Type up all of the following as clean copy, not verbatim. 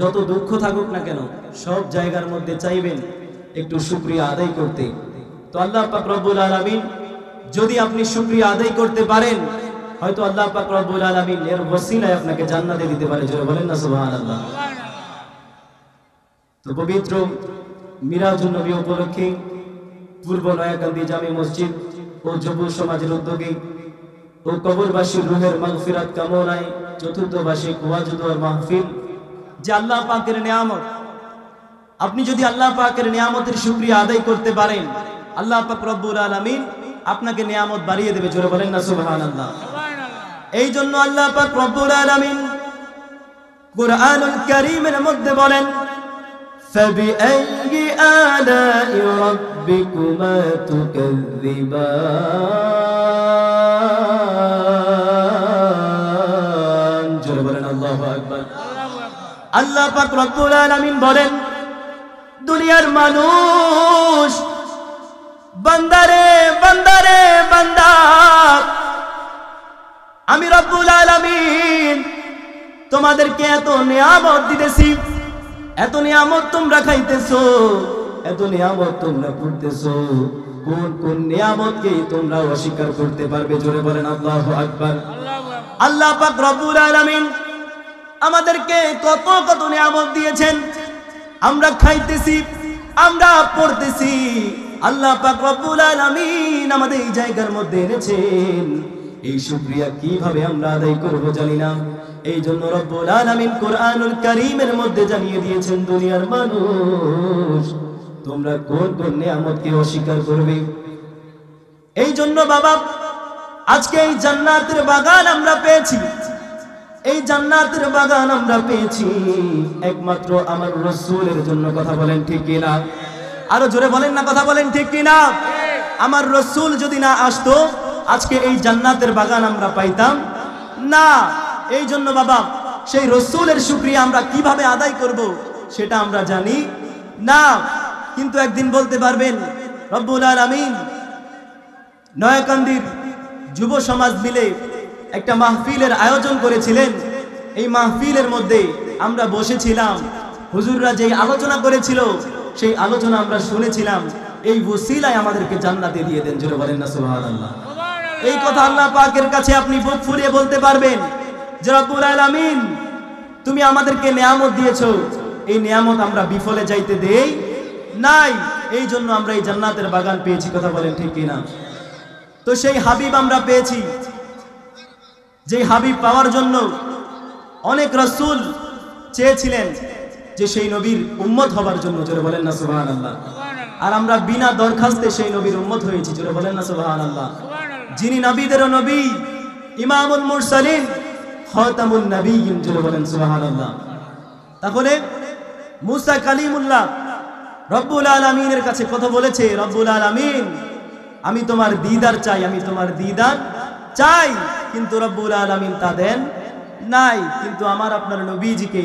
যত দুঃখ থাকুক না কেন সব জায়গার মধ্যে চাইবেন একটু শুকরিয়া আদায় করতে। তো আল্লাহ পাক রব্বুল আলামিন যদি আপনি শুকরিয়া আদায় করতে পারেন, হয়তো আল্লাহ পাক রব্বুল আলামিন এর ওসিলায় আপনাকে জান্নাতে দিতে পারে। জোরে বলেন না সুবহানাল্লাহ। তো পবিত্র মিরাজুন নবী উপলক্ষে পূর্ব নয়াকান্দি জামে মসজিদ ও যুব সমাজের উদ্যোগে ও কবরবাসীর রুহের মাগফিরাত কামনায় চতুর্থ বার্ষিক ওয়াজ দোয়া মাহফিল, যে আল্লাহ পাকের নিয়ামত, আপনি যদি আল্লাহ পাকের নিয়ামতের শুকরিয়া আদায় করতে পারেন, আল্লাহ পাক রব্বুল আলামিন আপনাকে নিয়ামত বাড়িয়ে দেবে। জোরে বলেন না সুবহানাল্লাহ। এই জন্য আল্লাহ পাক রব্বুল আলামিন কুরআনুল কারীমের মধ্যে বলেন, فَبِأَيِّ آلَاءِ رَبِّكُمَا تُكَذِّبَانِ। জোরে বলেন আল্লাহু আকবার। আল্লাহ পাক রব্বুল আলামিন বলেন, দুনিয়ার মানুষ, বান্দারে বান্দারে বান্দা, আমি রব্বুল আলামিন তোমাদেরকে এত নিয়ামত দিতেছি, এত নিয়ামত তোমরা খাইতেছো, এত নিয়ামত তোমরা করতেছো, কোন কোন নিয়ামতকে তোমরা অস্বীকার করতে পারবে? জোরে বলেন আল্লাহু আকবার। আল্লাহ পাক রব্বুল আলামিন আমাদেরকে কত কত নিয়ামত দিয়েছেন, আমরা খাইতেছি, আমরা পড়তেছি। আল্লাহ পাক রব্বুল আলামিন আমাদের এই জায়গার মধ্যে এনেছেন, এই শুকরিয়া কিভাবে আমরা আদায় করব জানি না। এই জন্য রব্বুল আলামিন কুরআনুল কারীমের মধ্যে জানিয়ে দিয়েছেন, দুনিয়ার মানুষ তোমরা কোন কোন নিয়ামতকে অস্বীকার করবে। এই জন্য বাবা, আজকে এই জান্নাতের বাগান আমরা পেয়েছি, এই জান্নাতের বাগান আমরা পেয়েছি একমাত্র আমার রাসূলের জন্য। কথা বলেন ঠিক কিনা? আরো জোরে বলেন না, কথা বলেন ঠিক কিনা? আমার রাসূল যদি না আসতো, আজকে এই জান্নাতের বাগান আমরা পাইতাম না। এই জন্য বাবা, সেই রাসূলের শুকরিয়া আমরা কিভাবে আদায় করব সেটা আমরা জানি না। কিন্তু একদিন বলতে পারবেন, রব্বুল আলামিন নয়াকান্দির যুব সমাজ মিলে একটা মাহফিলের আয়োজন করেছিলেন। এই মাহফিলের মধ্যে আমরা বসেছিলাম, হুজুররা যে আলোচনা করেছিল সেই আলোচনা আমরা শুনেছিলাম। এই ওসিলায় আমাদেরকে জান্নাতে দিয়ে দেন। জোরে বলেন না সুবহানাল্লাহ। এই কথা আল্লাহ পাকের কাছে আপনি বুক ফুলিয়ে বলতে পারবেন যে রব্বুল আলামিন তুমি আমাদেরকে নিয়ামত দিয়েছো, এই নিয়ামত আমরা বিফলে যাইতে দেই নাই। এই জন্য আমরা এই জান্নাতের বাগান পেয়েছি। কথা বলেন ঠিক কিনা? তো সেই হাবিব আমরা পেয়েছি, যে হাবিব পাওয়ার জন্য অনেক রাসূল চেয়েছিলেন যে সেই নবীর উম্মত হবার জন্য। জোরে বলেন না সুবহানাল্লাহ। আর আমরা বিনা দরখাস্তে সেই নবীর উম্মত হয়েছি। জোরে বলেন না সুবহানাল্লাহ। যিনি নবীদেরও নবী, ইমামুল মুরসালিন, খাতামুন নবিয়্যিন। জোরে বলেন সুবহানাল্লাহ। তাহলে মুসা কালিমুল্লাহ রব্বুল আলামিনের কাছে কথা বলেছে, রব্বুল আলামিন আমি তোমার দিদার চাই, আমি তোমার দিদার চাই। কিন্তু রব্বুল আলামিন তা দেন নাই। কিন্তু আমার আপনার নবীজিকে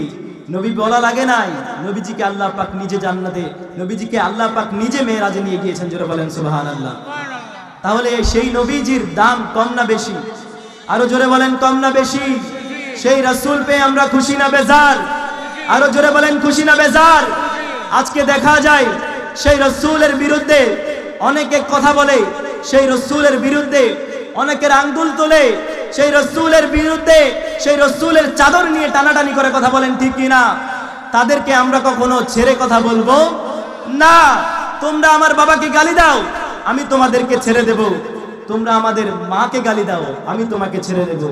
নবী বলা লাগে নাই, নবীজিকে আল্লাহ পাক নিজে জান্নাতে, নবীজিকে আল্লাহ পাক নিজে মেরাজে নিয়ে গিয়েছেন। জোরে বলেন সুবহানাল্লাহ। তাহলে সেই নবীজির দাম কম না বেশি? আরো জোরে বলেন, কম না বেশি? সেই রাসূল পেয়ে আমরা খুশি না বেজার? আরো জোরে বলেন, খুশি না বেজার? আজকে দেখা যায় সেই রাসূলের বিরুদ্ধে অনেকে কথা বলে, সেই রাসূলের বিরুদ্ধে অনেকের আঙ্গুল তোলে, সেই রাসূলের বিরুদ্ধে সেই রাসূলের চাদর নিয়ে টানাটানি করে। কথা বলেন ঠিক কিনা? তাদেরকে আমরা কখনো ছেড়ে কথা বলবো না। তোমরা আমার বাবাকে গালি দাও, আমি তোমাদেরকে ছেড়ে দেব। তোমরা আমাদের মাকে গালি দাও, আমি তোমাকে ছেড়ে দেব।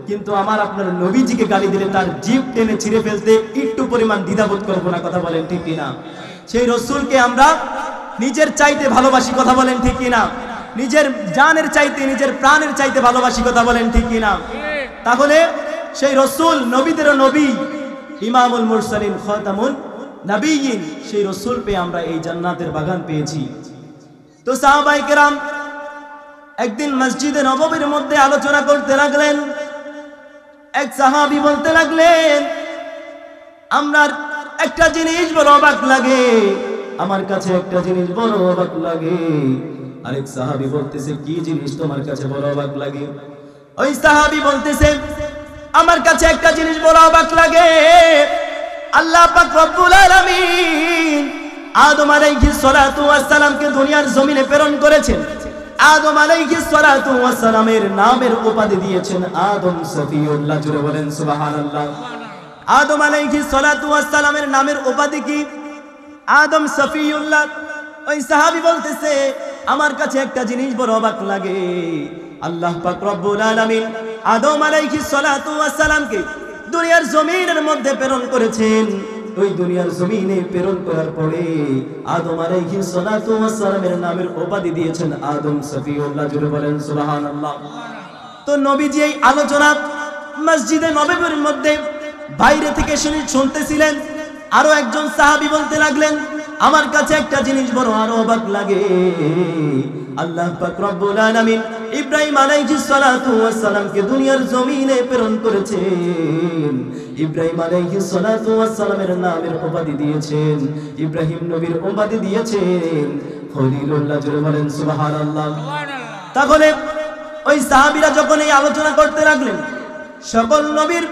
কিন্তু আমার আপনার নবীজিকে গালি দিলে তার জিভ টেনে ছিঁড়ে ফেলতে একটু পরিমাণ দ্বিধাবোধ করবো না। কথা বলেন ঠিক কিনা? সেই রাসূলকে আমরা নিজের চাইতে ভালোবাসি। কথা বলেন ঠিক কিনা? নিজের জানের চাইতে, নিজের প্রাণের চাইতে ভালোবাসি। কথা বলেন ঠিক কিনা? তাহলে সেই রাসূল নবীদেরও নবী, ইমামুল মুরসালিন, খাতামুন নবিয়্যিন, সেই রাসূল পেয়ে আমরা এই জান্নাতের বাগান পেয়েছি। তো সাহাবায়ে কেরাম একদিন মসজিদে নববীর মধ্যে আলোচনা করতে লাগলেন। এক সাহাবী বলতে লাগলেন, আমার একটা জিনিস বড় অবাক লাগে, আমার কাছে একটা জিনিস বড় অবাক লাগে। আরেক সাহাবী বলতেছে, কি জিনিস তোমার কাছে বড় অবাক লাগে? ওই সাহাবী বলতেছে, আমার কাছে একটা জিনিস বড় অবাক লাগে, আল্লাহ পাক রব্বুল আলামিন আদম আলাইহিস সালাতু ওয়াস সালামকে দুনিয়ার জমিনে প্রেরণ করেছেন। আদম আলাইহিস সালাতু ওয়াস সালামের নামের উপাধি দিয়েছেন আদম সফিউল্লাহ। জোরে বলেন সুবহানাল্লাহ। আদম আলাইহিস সালাতু ওয়াস সালামের নামের উপাধি কি? আদম সফিউল্লাহ। ওই সাহাবী বলতেছে, আমার কাছে একটা জিনিস বড় অবাক লাগে, আল্লাহ পাক রব্বুল আলামিন আদম আলাইহিস সালাতু ওয়াস সালামকে দুনিয়ার জমিনের মধ্যে প্রেরণ করেছেন। ওই দুনিয়ার জমিনে প্রেরণ করার পরে আদম আলাইহিস সালাতু ওয়াস সালামের নামের উপাধি দিয়েছেন আদম সফিউল্লাহ। জোরে বলেন সুবহানাল্লাহ। তো নবীজি এই আলোচনা মসজিদে নববীর মধ্যে বাইরে থেকে শুনতেছিলেন। আরো একজন সাহাবী বলতে লাগলেন, আমার কাছে একটা জিনিস বড় আরো অবাক লাগে, আল্লাহ পাক রব্বুল আলামিন ইব্রাহিম আলাইহিস সালাতু ওয়াস সালামকে দুনিয়ার জমিনে প্রেরণ করেছেন। ইব্রাহিম আলাইহিস সালাতু ওয়াস সালামের নামের উপাধি দিয়েছেন, ইব্রাহিম নবীর উপাধি দিয়েছেন খলিলুল্লাহ। জোরে বলেন সুবহানাল্লাহ। তাহলে ওই সাহাবীরা যখন এই আলোচনা করতে লাগলেন, সকল নবীর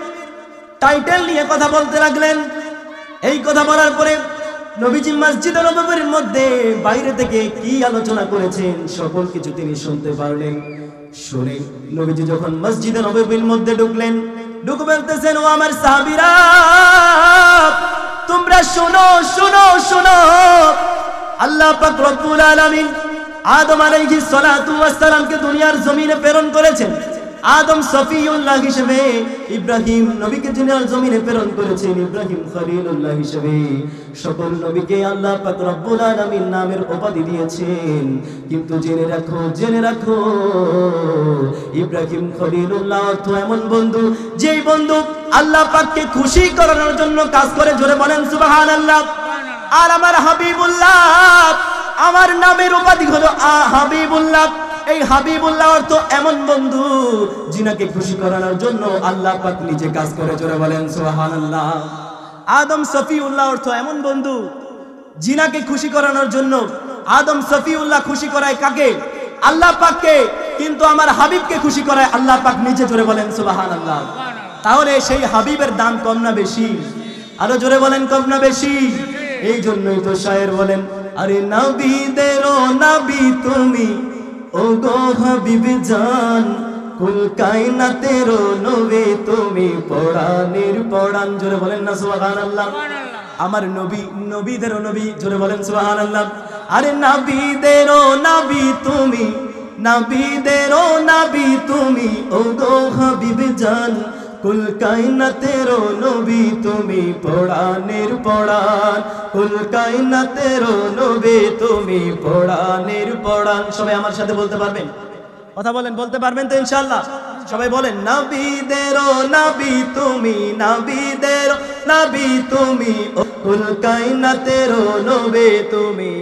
টাইটেল নিয়ে কথা বলতে লাগলেন। এই কথা বলার পরে নবীজি মসজিদে নববীর মধ্যে বাইরে থেকে কি আলোচনা করেছেন সকল কিছু তিনি শুনতে পারলেন। শুনে নবীজি যখন মসজিদে নববীর মধ্যে ঢুকলেন, ঢুকে বলতেছেন, ও আমার সাহাবীরা, তোমরা শোনো শোনো শোনো, আল্লাহ পাক রব্বুল আলামিন আদম আলাইহিস সালাতু ওয়াস সালামকে দুনিয়ার জমিনে প্রেরণ করেছেন। আদম সফিউল্লাহ হিসেবে, ইব্রাহিম নবীকে দুনিয়ার জমিনে প্রেরণ করেছেন ইব্রাহিম খলিলুল্লাহ হিসেবে। সকল নবীকে আল্লাহ পাক রব্বুল আলামিন নামের উপাধি দিয়েছেন। কিন্তু জেনে রাখো, জেনে রাখো, ইব্রাহিম খলিলুল্লাহ অর্থ এমন বন্ধু, যেই বন্ধু আল্লাহ পাককে খুশি করানোর জন্য কাজ করে। জোরে বলেন সুবহানাল্লাহ। আর আমার হাবিবুল্লাহ, আমার নামের উপাধি হলো হাবিবুল্লাহ। এই হাবিবুল্লাহ অর্থ এমন বন্ধু যিনাকে খুশি করানোর জন্য আল্লাহ পাক নিজে কাজ করে। জোরে বলেন সুবহানাল্লাহ। আদম সফিউল্লাহ অর্থ এমন বন্ধু যিনাকে খুশি করানোর জন্য আদম সফিউল্লাহ খুশি করায় কাকে? আল্লাহ পাককে। কিন্তু আমার হাবিবকে খুশি করায় আল্লাহ পাক নিজে। জোরে বলেন সুবহানাল্লাহ। তাহলে সেই হাবিবের দাম কম না বেশি? আরো জোরে বলেন, কম না বেশি? এই জন্যই তো শায়ের বলেন, আরে নবীদেরও নবী তুমি, ও গো হাবিব জান, কুল কায়নাতেরও নবী তুমি, পরাণের পরাণ। জোরে বলেন না সুবহানাল্লাহ। আমার নবী, নবীদেরও নবী। জোরে বলেন সুবহানাল্লাহ। আরে নবীদেরও নবী তুমি, নবীদেরও নবী তুমি, ও গো হাবিব জান, কুল কায়নাতেরও নবী তুমি, পরাণের পরাণ। কুল কায়নাতেরও নবী তুমি, পরাণের পরাণ। সবাই আমার সাথে বলতে পারবেন? কথা বলেন, বলতে পারবেন তো ইনশাআল্লাহ? সবাই বলেন, নবীদেরও নবী তুমি, নবীদেরও নবী তুমি, কুল কায়নাতেরও নবী তুমি।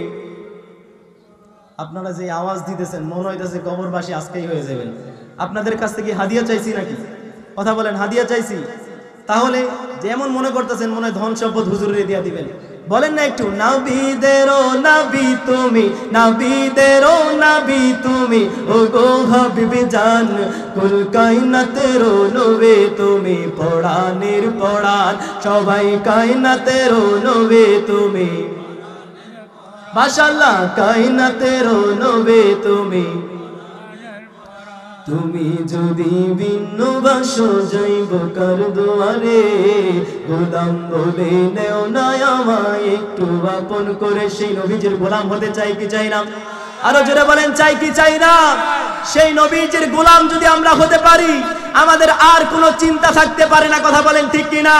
আপনারা যে আওয়াজ দিতেছেন মনে হইতেছে কবরবাসী আজকেই হয়ে যাবেন। আপনাদের কাছ থেকে হাদিয়া চাইছি নাকি? কথা বলেন, হাদিয়া চাইছি? তাহলে যেমন মনে করতেছেন মনে হয় ধন সম্পদ হুজুরে দিয়া দিবেন। বলেন না একটু, নবীদেরও নবী তুমি, নবীদেরও নবী তুমি, ও গো হাবিব জান, কুল কায়নাতেরও নবী তুমি, পরাণের পরাণ। সবাই কায়নাতেরও নবী তুমি, মাশাআল্লাহ, কায়নাতেরও নবী তুমি। তুমি যদি বিন্নবাসো যাইব কার দুয়ারে, গোলাম বলে নেও না আমায় একটু আপন করে। সেই নবীজির গোলাম হতে চাই কি চাই না? আরো জোরে বলেন, চাই কি চাই না? সেই নবীজির গোলাম যদি আমরা হতে পারি, আমাদের আর কোনো চিন্তা থাকতে পারে না। কথা বলেন ঠিক কি না?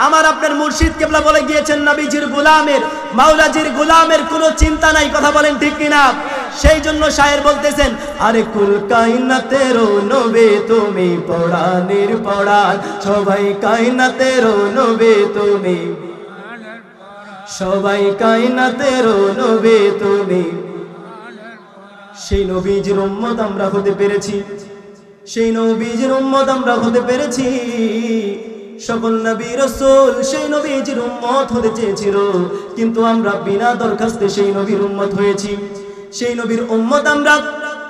আমার আপনার মুর্শিদ কেবলা বলে গিয়েছেন, নবীজির গোলামের, মাওলাজির গোলামের কোনো চিন্তা নাই। কথা বলেন ঠিক কি না? সেই জন্য শায়ের বলতেছেন, আরে কুল কায়নাতেরও নবী তুমি, পরাণের পরাণ। সবাই কায়নাতেরও নবী তুমি, সবাই কায়নাতেরও নবী তুমি। সেই নবীজির উম্মত আমরা হতে পেরেছি, সেই নবীজির উম্মত আমরা হতে পেরেছি। সকল নবী রাসূল সেই নবীজির উম্মত হতে চেয়েছিল, কিন্তু আমরা বিনা দরখাস্তে সেই নবীর উম্মত হয়েছি। সেই নবীর উম্মত আমরা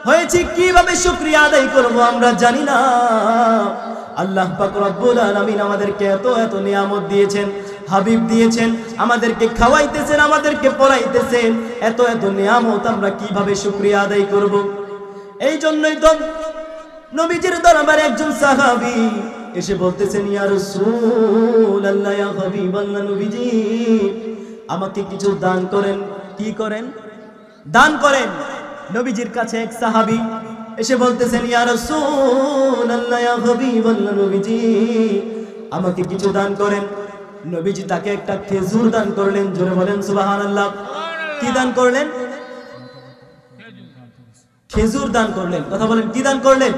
হয়েছি, কিভাবে শুকরিয়া আদায় করব আমরা জানি না। আল্লাহ পাক রব্বুল আলামিন আমাদেরকে এত এত নিয়ামত দিয়েছেন। হাবিব দিয়েছেন, আমাদেরকে খাওয়াইতেছেন, আমাদেরকে পড়াইতেছেন, এত এত নিয়ামত আমরা কিভাবে শুকরিয়া আদায় করব? এই জন্যই তো নবীজির দরবারে একজন সাহাবী এসে বলতেছেন, ইয়া রাসূলুল্লাহ, ইয়া হাবিবাল্লাহ, নবীজি আমাকে কিছু দান করেন। কি করেন? দান করেন। নবীজির কাছে এক সাহাবী এসে বলতেছেন, ইয়া রাসূলুল্লাহ, ইয়া হাবিবাল্লাহ, নবীজি আমাকে কিছু দান করেন। নবীজি তাকে একটা খেজুর দান করলেন। জোরে বলেন সুবহানাল্লাহ। কি দান করলেন? খেজুর দান করলেন। কথা বলেন, কি দান করলেন?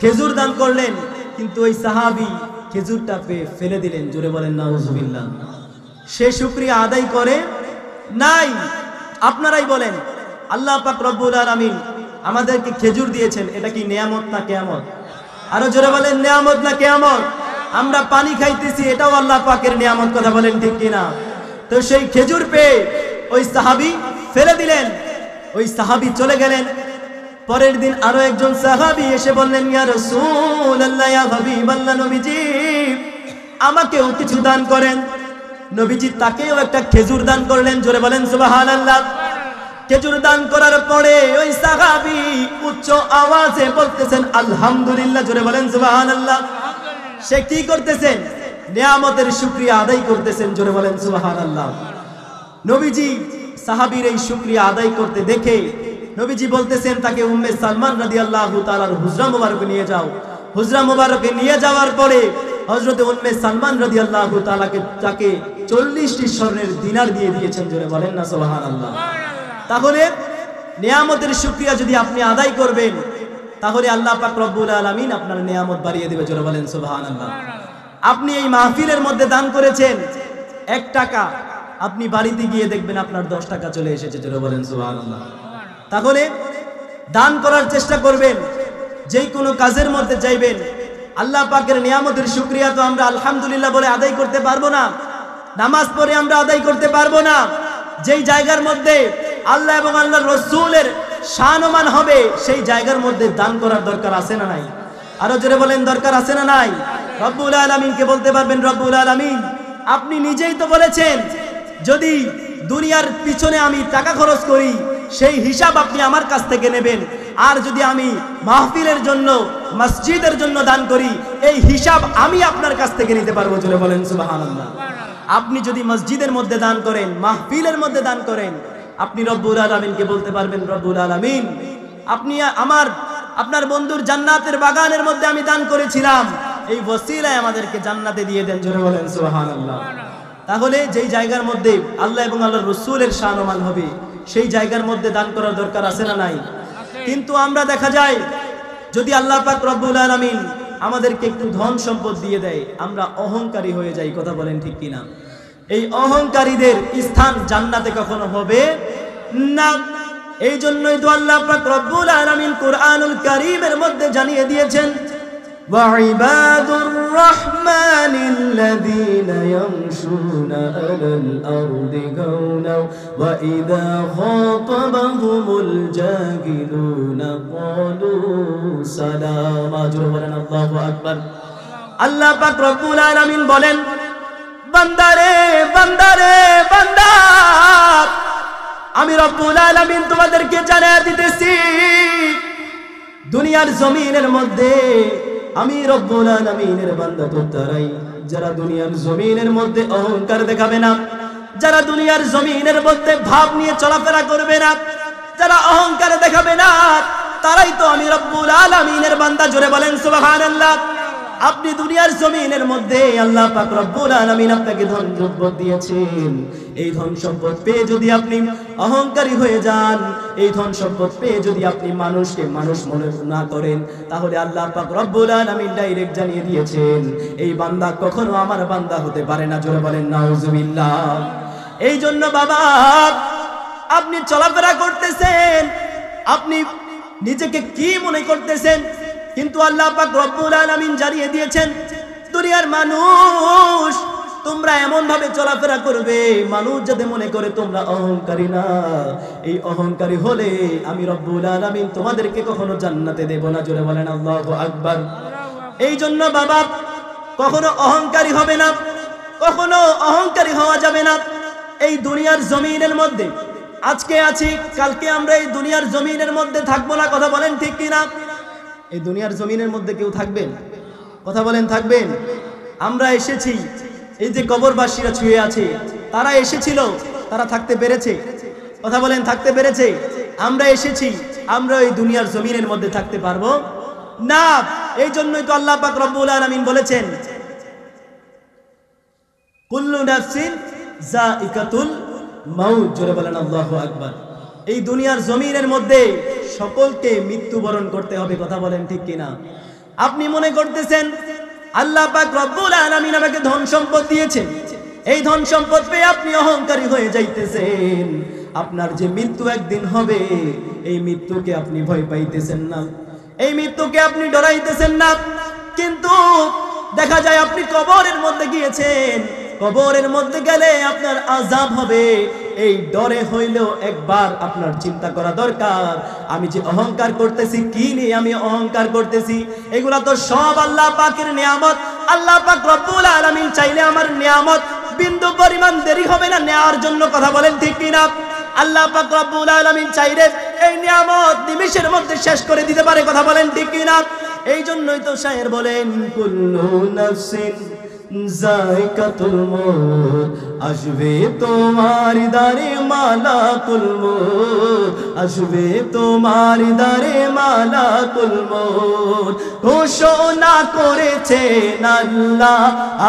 খেজুর দান করলেন। কিন্তু ওই সাহাবী খেজুরটা পেয়ে ফেলে দিলেন। জোরে বলেন নাউজুবিল্লাহ। সে শুকরিয়া আদায় করে নাই। আপনারাই বলেন, আল্লাহ পাক রব্বুল আলামিন আমাদেরকে খেজুর দিয়েছেন, এটা কি নিয়ামত না কিয়ামত? আরো জোরে বলেন, নিয়ামত না কিয়ামত? আমরা পানি খাইতেছি, এটাও আল্লাহ পাকের নিয়ামত। কথা বলেন ঠিক কিনা? তো সেই খেজুর পেয়ে ওই সাহাবী ফেলে দিলেন। ওই সাহাবী চলে গেলেন। পরের দিন আরো একজন সাহাবী এসে বললেন, ইয়া রাসূলুল্লাহ, ইয়া হাবিবাল্লাহ, নবীজি আমাকেও কিছু দান করেন। নবীজি তাকেও একটা খেজুর দান করলেন। জোরে বলেন সুবহানাল্লাহ। খেজুর দান করার পরে ওই সাহাবী উচ্চ আওয়াজে বলতেছেন আলহামদুলিল্লাহ। জোরে বলেন সুবহানাল্লাহ। সে কি করতেছেন? নিয়ামতের শুকরিয়া আদায় করতেছেন। জোরে বলেন সুবহানাল্লাহ। নবীজি সাহাবীর এই শুকরিয়া আদায় করতে দেখে নবীজি বলতেছেন তাকে উম্মে সালমান রাদিয়াল্লাহু তাআলার হুজরা মুবারকে নিয়ে যাও। হুজরা মুবারকে নিয়ে যাওয়ার পরে হযরত উম্মে সালমান রাদিয়াল্লাহু তাআলাকে তাকে 40টি স্বর্ণের দিনার দিয়ে দিয়েছেন। জোরে বলেন না সুবহানাল্লাহ। তাহলে নিয়ামতের শুকরিয়া যদি আপনি আদায় করবেন, তাহলে আল্লাহ পাক রব্বুল আলামিন আপনার নিয়ামত বাড়িয়ে দেবে। জোরে বলেন সুবহানাল্লাহ। আপনি এই মাহফিলের মধ্যে দান করেছেন 1 টাকা, আপনি বাড়িতে গিয়ে দেখবেন আপনার 10 টাকা চলে এসেছে। জোরে বলেন সুবহানাল্লাহ। তাহলে দান করার চেষ্টা করবেন। যেই কোনো কাজের মধ্যে যাইবেন, আল্লাহ পাকের নিয়ামতের শুকরিয়া তো আমরা আলহামদুলিল্লাহ বলে আদায় করতে পারবো না, নামাজ পড়ে আমরা আদায় করতে পারবো না। যেই জায়গার মধ্যে আল্লাহ এবং আল্লাহর রাসূলের শানমান হবে, সেই জায়গার মধ্যে দান করার দরকার আছে না নাই? আরো জোরে বলেন, দরকার আছে না নাই? রব্বুল আলামিনকে বলতে পারবেন, রব্বুল আলামিন আপনি নিজেই তো বলেছেন যদি দুনিয়ার পিছনে আমি টাকা খরচ করি সেই হিসাব আপনি আমার কাছ থেকে নেবেন, আর যদি আমি মাহফিলের জন্য, মসজিদের জন্য দান করি এই হিসাব আমি আপনার কাছ থেকে নিতে পারবো। জোরে বলেন সুবহানাল্লাহ। আপনি যদি মসজিদের মধ্যে দান করেন, মাহফিলের মধ্যে দান করেন, আপনি রব্বুল আলামিনকে বলতে পারবেন, রব্বুল আলামিন আপনি আপনার বন্ধুর জান্নাতের বাগানের মধ্যে আমি দান করেছিলাম, এই ওসিলায় আমাদেরকে জান্নাতে দিয়ে দেন। জোরে বলেন সুবহানাল্লাহ। তাহলে যেই জায়গার মধ্যে আল্লাহ এবং আল্লাহর রাসূলের শানমান হবে সেই জায়গার মধ্যে দান করার দরকার আছে না নাই? কিন্তু আমরা দেখা যায় যদি আল্লাহ পাক রব্বুল আলামিন আমাদেরকে একটু ধন সম্পদ দিয়ে দেয়, আমরা অহংকারী হয়ে যাই। কথা বলেন ঠিক কিনা? এই অহংকারীদের স্থান জান্নাতে কখনো হবে না। এই জন্যই তো আল্লাহ পাক রব্বুল আলামিন কুরআনুল কারীমের মধ্যে জানিয়ে দিয়েছেন, وعباد الرحمن الذين يمشون على الأرض هونا وإذا خاطبهم الجاهلون قالوا سلاما। আল্লাহু আকবার। আল্লাহ পাক রব্বুল আলামিন বলেন, বান্দারে বান্দারে বান্দা, আমি রব্বুল আলামিন তোমাদেরকে জানিয়ে দিতেছি দুনিয়ার জমিনের মধ্যে আমি রব্বুল আলামিনের বান্দা তো তারাই যারা দুনিয়ার জমিনের মধ্যে অহংকার দেখাবে না, যারা দুনিয়ার জমিনের মধ্যে ভাব নিয়ে চলাফেরা করবে না, যারা অহংকার দেখাবে না, তারাই তো আমি রব্বুল আলামিনের বান্দা। জোরে বলেন সুবহানাল্লাহ। আপনি দুনিয়ার জমিনের মধ্যে আল্লাহ পাক রব্বুল আলামিন আপনাকে ধন সম্পদ দিয়েছেন, এই ধন সম্পদ পেয়ে যদি আপনি অহংকারী হয়ে যান, এই ধন সম্পদ পেয়ে যদি আপনি মানুষকে মানুষ মনে না করেন, তাহলে আল্লাহ পাক রব্বুল আলামিন ডাইরেক্ট জানিয়ে দিয়েছেন এই বান্দা কখনো আমার বান্দা হতে পারে না। জোরে বলেন নাউজুবিল্লাহ। এই জন্য বাবা, আপনি চলাফেরা করতেছেন, আপনি নিজেকে কি মনে করতেছেন, কিন্তু আল্লাহ পাক রব্বুল আলামিন জানিয়ে দিয়েছেন দুনিয়ার মানুষ তোমরা এমন ভাবে চলাফেরা করবে মানুষ যাতে মনে করে তোমরা অহংকারী না। এই অহংকারী হলে আমি রব্বুল আলামিন তোমাদেরকে কখনো জান্নাতে দেব না। জোরে বলেন আল্লাহু আকবার। এই জন্য বাবা কখনো অহংকারী হবে না, কখনো অহংকারী হওয়া যাবে না। এই দুনিয়ার জমিনের মধ্যে আজকে আছি, কালকে আমরা এই দুনিয়ার জমিনের মধ্যে থাকবো না, কথা বলেন ঠিক কিনা? এই দুনিয়ার জমিনের মধ্যে কেউ থাকবেন? কথা বলেন থাকবেন? আমরা এসেছি, এই যে কবরবাসীরা শুয়ে আছে, তারা এসেছিল, তারা থাকতে পেরেছে? কথা বলেন থাকতে পেরেছে? আমরা এসেছি, আমরা এই দুনিয়ার জমিনের মধ্যে থাকতে পারবো না। এই জন্যই তো আল্লাহ পাক রব্বুল আলামিন বলেছেন কুল্লু নাফসিন যায়িকাতুল মাউত। জোরে বলেন আল্লাহু আকবার। এই দুনিয়ার জমিনের মধ্যে সকলকে মৃত্যুবরণ করতে হবে, কথা বলেন ঠিক কিনা? আপনি মনে করতেছেন আল্লাহ পাক রব্বুল আলামিন আমাকে ধন সম্পদ দিয়েছেন, এই ধন সম্পদ পেয়ে আপনি অহংকারী হয়ে যাইতেছেন। আপনার যে মৃত্যু একদিন হবে, এই মৃত্যুকে আপনি ভয় পাইতেছেন না, এই মৃত্যুকে আপনি ডরাইতেছেন না। কিন্তু দেখা যায় আপনি কবরের মধ্যে গিয়েছেন, কবরের মধ্যে গেলে আপনার আযাব হবে, এই ডরে হইলেও একবার আপনার চিন্তা করা দরকার। আমি যে অহংকার করতেছি, কি নিয়ে আমি অহংকার করতেছি? এগুলা তো সব আল্লাহ পাকের নিয়ামত। আল্লাহ পাক রব্বুল আলামিন চাইলে আমার নিয়ামত বিন্দু পরিমাণ দেরি হবে না নেওয়ার জন্য, কথা বলেন ঠিক কিনা? আল্লাহ পাক রব্বুল আলামিন চাইলে এই নিয়ামত নিমিষের মধ্যে শেষ করে দিতে পারে, কথা বলেন ঠিক কিনা? এই জন্যই তো শায়ের বলেন কুল্লু নাফসিন যায়িকাতুল মউত, আসবে তোমার দারে মালাকুল মউত, আসবে তোমার দারে মালাকুল মউত। ঘোষণা করেছেন আল্লাহ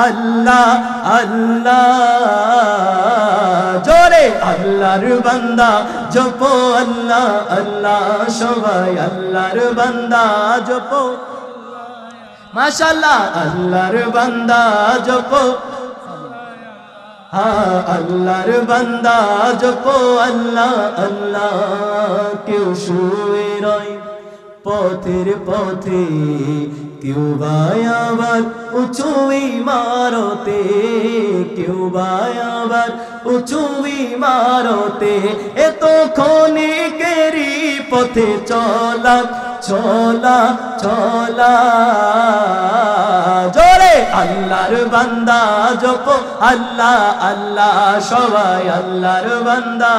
আল্লাহ আল্লাহ, জোরে আল্লাহর বান্দা জপো আল্লাহ আল্লাহ, সবাই আল্লাহর বান্দা জপো, মাশাআল্লাহ আল্লাহর বান্দা জপো, হ্যাঁ আল্লাহর বান্দা জপো আল্লাহ আল্লাহ। কেউ শুয়ে রয় পথের পথে, কেউ বা আবার উঁচু ইমারতে, কেউ বা আবার উঁচু ইমারতে। এত ক্ষণিকেরই পথে চলা চলা চলা, জোরে আল্লাহর বান্দা জপো আল্লাহ আল্লাহ, সবাই আল্লাহর বান্দা,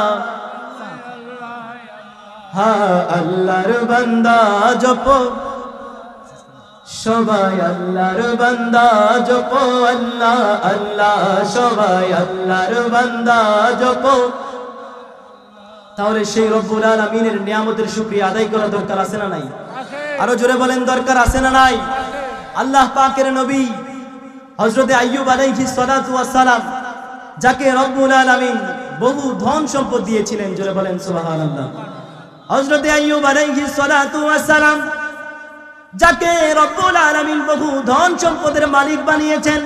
হ্যাঁ আল্লাহর বান্দা জপো, সবাই আল্লাহর বান্দা জপো আল্লাহ আল্লাহ, সবাই আল্লাহর বান্দা জপো। তাহলে সেই রব্বুল আলামিনের নিয়ামতের শুকরিয়া আদায় করা দরকার আছে না নাই? আরো জোরে বলেন দরকার আছে না নাই? আল্লাহ পাকের নবী হযরত আইয়ুব আলাইহিস সালাতু ওয়াস সালাম, যাকে রব্বুল আলামিন বহু ধন সম্পদ দিয়েছিলেন, জোরে বলেন সুবহানাল্লাহ। হযরত আইয়ুব আলাইহিস সালাতু ওয়াস সালাম, যাকে রব্বুল আলামিন বহু ধন সম্পদের মালিক বানিয়েছেন,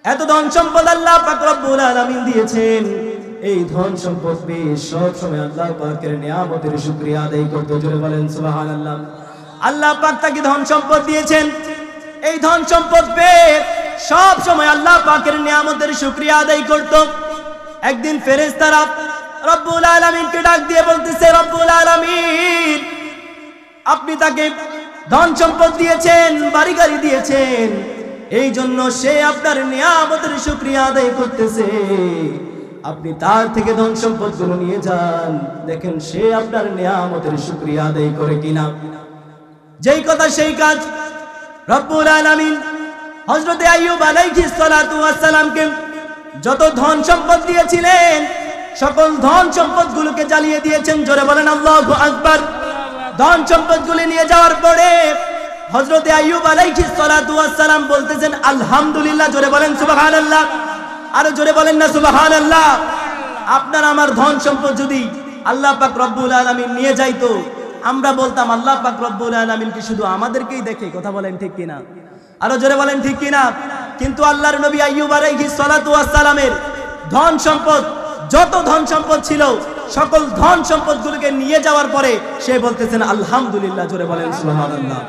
এত ধন সম্পদ আল্লাহ পাক রব্বুল আলামিন দিয়েছেন, এই ধন সম্পদ পেয়ে সব সময় আল্লাহ পাকের নিয়ামতের শুকরিয়া আদায় করতে, জোরে বলেন সুবহানাল্লাহ। আল্লাহ পাক তাকে ধন সম্পদ দিয়েছেন, এই ধন সম্পদ পেয়ে সব সময় আল্লাহ পাকের নিয়ামতের শুকরিয়া আদায় করত। একদিন ফেরেশতারা রব্বুল আলামিনকে ডাক দিয়ে বলতেছে, রব্বুল আলামিন আপনি তাকে ধন সম্পদ দিয়েছেন, বাড়ি গাড়ি দিয়েছেন, এই জন্য সে আপনার নিয়ামতের শুকরিয়া আদায় করতেছে, আপনি তার থেকে ধন সম্পদ গুলো নিয়ে যান, দেখেন সে আপনার নিয়ামতের শুকরিয়া আদায় করে কিনা। যেই কথা সেই কাজ। রব্বুল আলামিন হযরত আইয়ুব আলাইহিস সালাতু ওয়াস সালামকে যত ধন সম্পদ দিয়েছিলেন, সকল ধন সম্পদ গুলোকে জ্বালিয়ে দিয়েছেন, জোরে বলেন আল্লাহু আকবার। ধন সম্পদ গুলি নিয়ে যাওয়ার পরে হযরত আইয়ুব আলাইহিস সালাতু ওয়াস সালাম বলতেছেন আলহামদুলিল্লাহ, জোরে বলেন সুবহানাল্লাহ, আরো জোরে বলেন না সুবহানাল্লাহ। আপনার আমার ধন সম্পদ যদি আল্লাহ পাক রব্বুল আলামিন নিয়ে যাইতো, আমরা বলতাম আল্লাহ পাক রব্বুল আলামিন কি শুধু আমাদেরকেই দেখে, কথা বলেন ঠিক কিনা? আরো জোরে বলেন ঠিক কিনা? কিন্তু আল্লাহর নবী আইয়ুব আলাইহিস সালাতু ওয়াস সালামের ধন সম্পদ, যত ধন সম্পদ ছিল, সকল ধন সম্পদগুলোকে নিয়ে যাওয়ার পরে সে বলতেছেন আলহামদুলিল্লাহ, জোরে বলেন সুবহানাল্লাহ।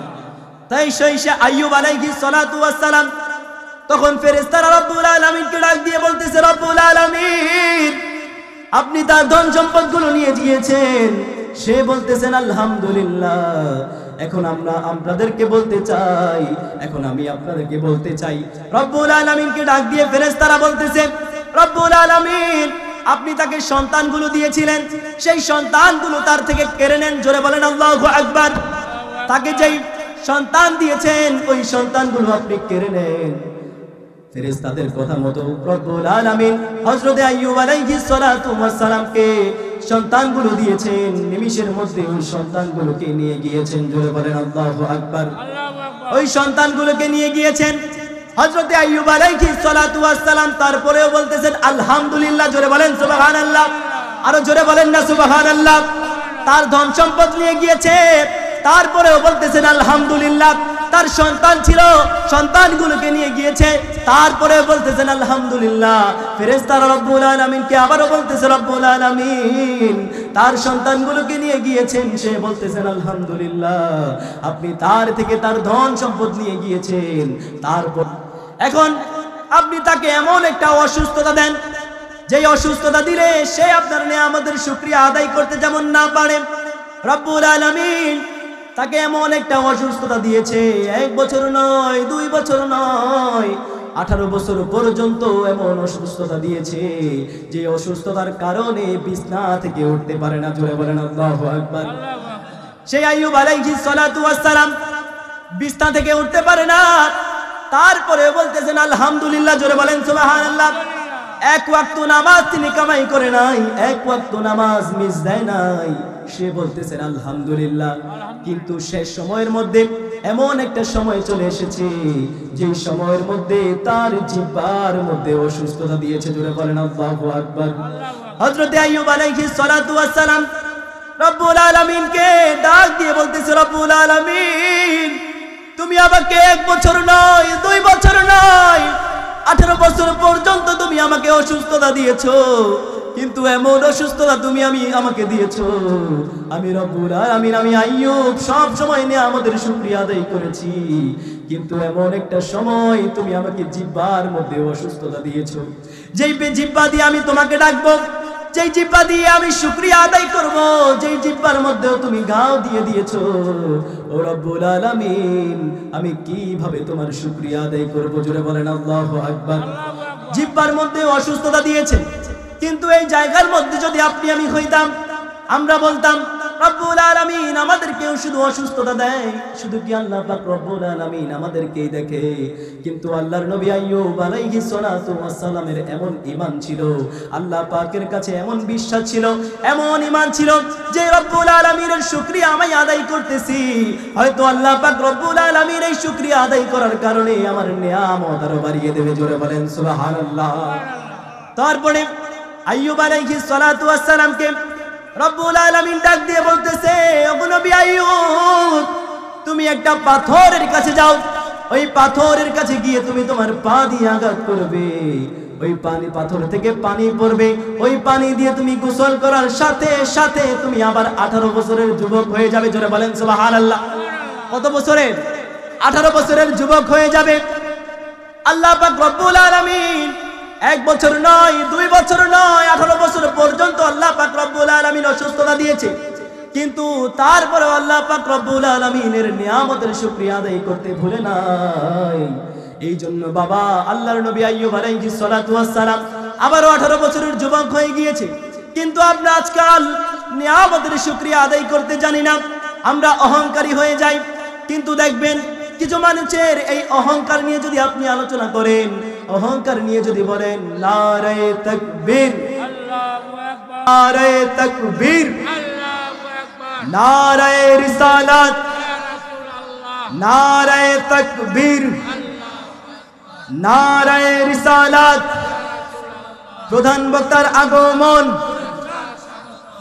তাই সে আইয়ুব আলাইহিস সালাতু ওয়াস সালাম তখন ফেরেশতারা রব্বুল আলামিনকে ডাক দিয়ে বলতেছে, রব্বুল আলামিন আপনি তার ধন সম্পদগুলো নিয়ে গিয়েছেন, সে বলতেছেন আলহামদুলিল্লাহ। এখন আপনাদেরকে বলতে চাই, এখন আমি আপনাদেরকে বলতে চাই, রব্বুল আলামিনকে ডাক দিয়ে ফেরেশতারা বলতেছে, রব্বুল আলামিন আপনি তাকে সন্তানগুলো দিয়েছিলেন, সেই সন্তানগুলো তার থেকে কেড়ে নেন। জোরে বলেন আল্লাহু আকবার। তাকে যেই সন্তান দিয়েছেন ওই সন্তানগুলো আপনি কেড়ে নেন। ফেরেশতাদের কথা মতো রব্বুল আলামিন হযরত আইয়ুব আলাইহিস সালাতু ওয়াস সালামকে সন্তানগুলো দিয়েছেন, নিমিষের মধ্যে ওই সন্তানগুলোকে নিয়ে গিয়েছেন। জোরে বলেন আল্লাহু আকবার। ওই সন্তানগুলোকে নিয়ে গিয়েছেন হযরত আইয়ুব আলাইহিস সালাতু ওয়াস সালাম, তারপরেও বলতেছেন আলহামদুলিল্লাহ। জোরে বলেন সুবহানাল্লাহ, আরো জোরে বলেন না সুবহানাল্লাহ। তার ধন সম্পদ নিয়ে গিয়েছে, তারপরেও বলতেছেন আলহামদুলিল্লাহ। তার সন্তান ছিল, সন্তানগুলোকে নিয়ে গিয়েছে, তারপরে বলতেছেন আলহামদুলিল্লাহ। ফেরেশতারা রব্বুল আলামিনকে আবারও বলতেছে রব্বুল আলামিন তার সন্তানগুলোকে নিয়ে গিয়েছেন, সে বলতেছেন আলহামদুলিল্লাহ। আপনি তার থেকে তার ধন সম্পদ নিয়ে গিয়েছেন, তারপর এখন আপনি তাকে এমন একটা অসুস্থতা দেন, যেই অসুস্থতা দিলে সে আপনার নিয়ামতের শুকরিয়া আদায় করতে যেমন না পারে। রব্বুল আলামিন তাকে এমন একটা অসুস্থতা দিয়েছে, 1 বছর নয়, 2 বছর নয়, 18 বছর পর্যন্ত এমন অসুস্থতা দিয়েছে যে অসুস্থতার কারণে বিছনা থেকে উঠতে পারে না। জোরে বলেন আল্লাহু আকবার। সেই আইয়ুব আলাইহিস সালাতু ওয়াস সালাম বিছনা থেকে উঠতে পারে না, তারপরে বলতেছেন আলহামদুলিল্লাহ। জোরে বলেন সুবহানাল্লাহ। 1 ওয়াক্ত নামাজ তিনি কামাই করে নাই, 1 ওয়াক্ত নামাজ মিস দেয় নাই, সে বলতেছেন আলহামদুলিল্লাহ। কিন্তু শেষ সময়ের মধ্যে এমন একটা সময় চলে এসেছে যে সময়ের মধ্যে তার জিহ্বার মধ্যে অসুস্থতা দিয়েছে। জোরে বলেন আল্লাহু আকবার। হযরত আইয়ুব আলাইহিস সালাতু ওয়াস সালাম রব্বুল আলামিনকে ডাক দিয়ে বলতেছে, রব্বুল আলামিন তুমি আমাকে 1 বছর নয়, 2 বছর নয়, 18 বছর পর্যন্ত তুমি আমাকে অসুস্থতা দিয়েছো, কিন্তু এমন অসুস্থতা তুমি আমাকে দিয়েছো, আমি রব্বুল আলামিন, আমি আইয়ুব সব সময় নিয়ামতের শুকরিয়া আদায় করেছি, কিন্তু এমন একটা সময় তুমি আমাকে জিহ্বার মধ্যে অসুস্থতা দিয়েছো, যেই জিহ্বা দিয়ে আমি তোমাকে ডাকবো, যেই জিহ্বা দিয়ে আমি শুকরিয়া আদায় করব, যেই জিহ্বার মধ্যেও তুমি গাও দিয়ে দিয়েছো, ও রব্বুল আলামিন আমি কিভাবে তোমার শুকরিয়া আদায় করব? জোরে বলেন আল্লাহু আকবার। জিহ্বার মধ্যে অসুস্থতা দিয়েছে, কিন্তু এই জায়গার মধ্যে যদি আপনি আমি হইতাম, আমরা বলতাম রব্বুল আলামিন আমাদেরকেও শুধু অসুস্থতা দেয়, শুধু কি আল্লাহ পাক রব্বুল আলামিন আমাদেরকেই দেখে? কিন্তু আল্লাহর নবী আইয়ুব আলাইহিস সালাতু ওয়াস সালামের এমন ঈমান ছিল, আল্লাহ পাকের কাছে এমন বিশ্বাস ছিল, এমন ঈমান ছিল যে রব্বুল আলামিনের শুকরিয়া আমি আদায় করতেছি, হয়তো আল্লাহ পাক রব্বুল আলামিন এই শুকরিয়া আদায় করার কারণে আমার নিয়ামত আরো বাড়িয়ে দেবে। জোরে বলেন সুবহানাল্লাহ। তারপরে আইয়ুব আলাইহিস সালাতু ওয়াস সালামকে রব্বুল আলামিন ডাক দিয়ে বলতেছে, ওগো নবী আইয়ুব তুমি একটা পাথরের কাছে যাও, ওই পাথরের কাছে গিয়ে তুমি তোমার পা দিয়ে আঘাত করবে, ওই পাথর থেকে পানি পড়বে, ওই পানি দিয়ে তুমি গোসল করার সাথে সাথে তুমি আবার 18 বছরের যুবক হয়ে যাবে। জোরে বলেন সুবহানাল্লাহ। কত বছরের? 18 বছরের যুবক হয়ে যাবে। আল্লাহ পাক রব্বুল আলামিন 1 বছর নয়, 2 বছর নয়, 18 বছর পর্যন্ত আল্লাহ পাক রব্বুল আলামিন অসুস্থতা দিয়েছে, কিন্তু তারপরে আল্লাহ পাক রব্বুল আলামিনের নিয়ামতের শুকরিয়া আদায় করতে ভুলে নাই। এই জন্য বাবা আল্লাহর নবী আইয়ুব আলাইহিস সালাতু ওয়াস সালাম আবারও 18 বছরের যুবক হয়ে গিয়েছে, কিন্তু আমরা আজকাল নিয়ামতের শুকরিয়া আদায় করতে জানি না, আমরা অহংকারী হয়ে যাই। কিন্তু দেখবেন কিছু মানুষের এই অহংকার নিয়ে যদি আপনি আলোচনা করেন, অহংকার নিয়ে যদি বলেন নারে তাকবীর, আল্লাহু আকবার, নারে তাকবীর, আল্লাহু আকবার, নারে রিসালাত, ইয়া রাসূলুল্লাহ, নারে তাকবীর, নারে রিসালাত, প্রধান বক্তার আগমন,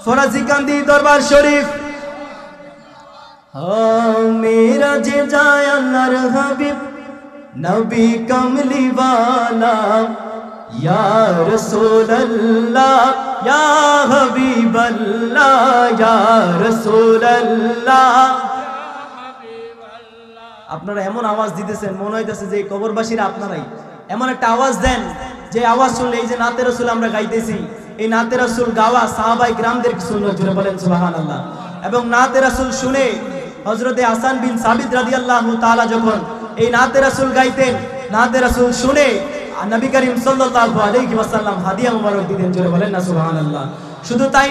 ফরাজিকান্দি দরবার শরীফ, মেরা যে যায় আল্লাহর হাবিব নবী কমলি ওয়ালা, ইয়া রাসূলুল্লাহ ইয়া হাবিবাল্লাহ, ইয়া রাসূলুল্লাহ। আপনারা এমন আওয়াজ দিতেছেন মনে হইতেছে যে কবরবাসীরা আপনারাই এমন একটা আওয়াজ দেন যে আওয়াজ শুনলে এই যে নাতে রাসূল আমরা গাইতেছি, এই নাতে রাসূল গাওয়া সাহাবায়ে কিরামদের সুন্নাত। জুড়ে বলেন সুবহানাল্লাহ। এবং নাতে রাসূল শুনে হযরতে হাসান বিন সাবিত রাদিয়াল্লাহু তাআলা যখন এই নাতে রাসূল গাইতেন, নাতে রাসূল শুনে নবী করিম সাল্লাল্লাহু আলাইহি ওয়াসাল্লাম হাদিয়া মুবারক দিতেন। জোরে বলেন না সুবহানাল্লাহ। শুধু তাই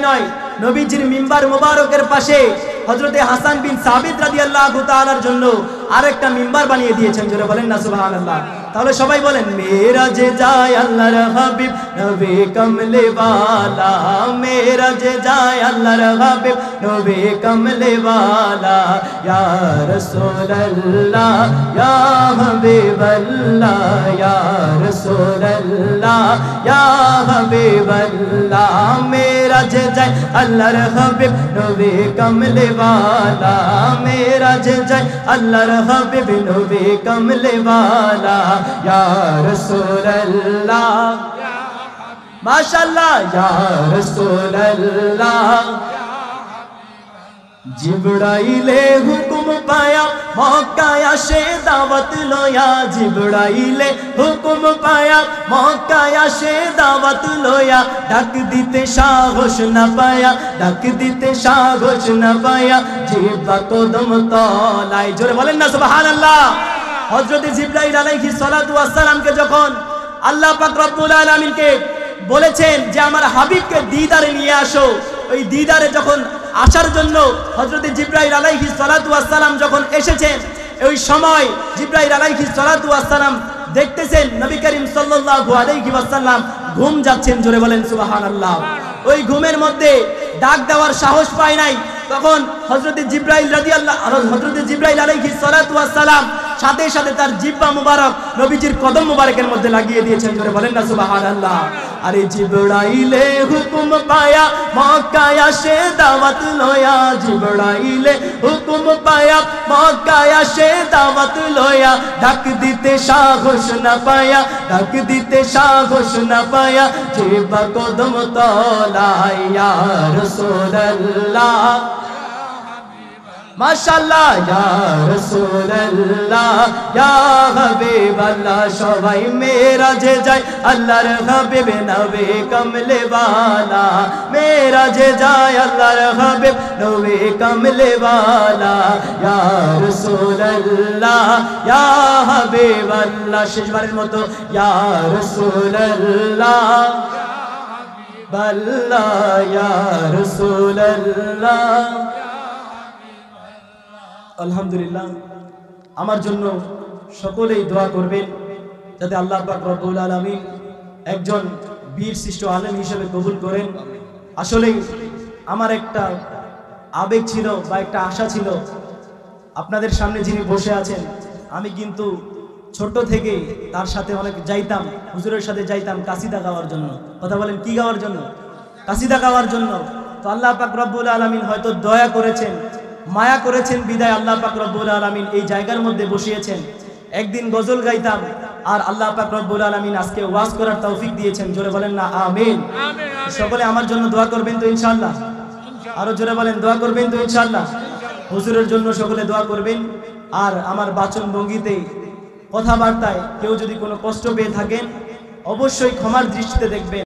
নয়, নবীজির মিম্বার মুবারকের পাশে হযরতে হাসান বিন সাবিত রাদিয়াল্লাহু তাআলার জন্য আরেকটা মিম্বার বানিয়ে দিয়েছেন। জোরে বলেন না সুবহানাল্লাহ। তাহলে সবাই বলেন, মেরাজে যায় আল্লাহর হাবিব নবী কমলে ওয়ালা, মেরাজে যায় আল্লাহর হাবিব নবী কমলে ওয়ালা, ইয়া রাসূলুল্লাহ ইয়া হাবিবাল্লাহ, ইয়া রাসূলুল্লাহ ইয়া হাবিবাল্লাহ, মেরাজে যায় আল্লাহর হাবিব নবী কমলে ওয়ালা, মেরাজে যায় আল্লাহর হাবিব নবী কমলে ওয়ালা, ইয়া রাসূলুল্লাহ মাশাআল্লাহ, ইয়া রাসূলুল্লাহ। জিবরাইলে হুকুম পায়া মক্কায় আসে দাওয়াত লয়া, জিবরাইলে হুকুম পায়া মক্কায় আসে দাওয়াত লয়া, ডাক দিতে সাহস না পায়া, ডাক দিতে সাহস না পায়া, জিবা কদম তলায়। জোরে বলেন না সুবহানাল্লাহ। হযরতে জিবরাইল আলাইহিস সালাতু ওয়াস সালামকে যখন আল্লাহ পাক রব্বুল আলামিনকে বলেছেন যে আমার হাবিবকে দিদারে নিয়ে আসো, ওই দিদারে যখন আসার জন্য হযরতে জিবরাইল আলাইহিস সালাতু ওয়াস সালাম যখন এসেছেন, ওই সময় জিবরাইল আলাইহিস সালাতু ওয়াস সালাম দেখতেছেন নবী করিম সাল্লাল্লাহু আলাইহি ওয়াসাল্লাম ঘুম যাচ্ছেন। জোরে বলেন সুবহানাল্লাহ। ওই ঘুমের মধ্যে ডাক দেওয়ার সাহস পায় নাই। তখন হযরতে জিবরাইল আলাইহিস সালাতু ওয়াস সালাম সাথে সাথে তার জিহ্বা মুবারক নবীজির কদম মুবারকের মধ্যে লাগিয়ে দিয়েছেন। জোরে বলেন না সুবহানাল্লাহ। আরে জিবরাইলে হুকুম পায়া মক্কায় আসে দাওয়াত লয়া, জিবরাইলে হুকুম পায়া মক্কায় আসে দাওয়াত লয়া, ডাক দিতে সাহস না পায়া, ডাক দিতে সাহস না পায়া, জিহ্বা কদম তলায়, ইয়া রাসূলুল্লাহ মাশাআল্লাহ, ইয়া রাসূলুল্লাহ ইয়া হাবিবাল্লাহ। সবাই মেরাজে যায় আল্লাহর হাবিব নবী কমলে ওয়ালা, মেরাজে যায় আল্লাহর হাবিব নবী কমলে ওয়ালা, ইয়া রাসূলুল্লাহ ইয়া হাবিবাল্লাহ। শেষবারের মতো, ইয়া রাসূলুল্লাহ বাল্লাহ, ইয়া রাসূলুল্লাহ। আলহামদুলিল্লাহ। আমার জন্য সকলেই দোয়া করবেন যাতে আল্লাহ পাক রব্বুল আলামিন একজন বীর শ্রেষ্ঠ আলেম হিসেবে কবুল করেন। আসলে আমার একটা আবেগ ছিল বা একটা আশা ছিল, আপনাদের সামনে যিনি বসে আছেন, আমি কিন্তু ছোট থেকে তার সাথে অনেক যাইতাম, হুজুরের সাথে যাইতাম কাসিদা গাওয়ার জন্য। কথা বলেন, কি গাওয়ার জন্য? কাসিদা গাওয়ার জন্য। তো আল্লাহ পাক রব্বুল আলামিন হয়তো দয়া করেছেন, মায়া করেছেন, বিদায় আল্লাহ পাক রব্বুল আলামিন এই জায়গার মধ্যে বসিয়েছেন। একদিন গজল গাইতাম আর আল্লাহ পাক রব্বুল আলামিন আজকে ওয়াজ করার তৌফিক দিয়েছেন। জোরে বলেন না আমিন। সকলে আমার জন্য দোয়া করবেন তো ইনশাআল্লাহ? আরো জোরে বলেন, দোয়া করবেন তো ইনশাআল্লাহ? হুজুরের জন্য সকলে দোয়া করবেন। আর আমার বাচন ভঙ্গিতে, কথাবার্তায় কেউ যদি কোনো কষ্ট পেয়ে থাকেন অবশ্যই ক্ষমার দৃষ্টিতে দেখবেন।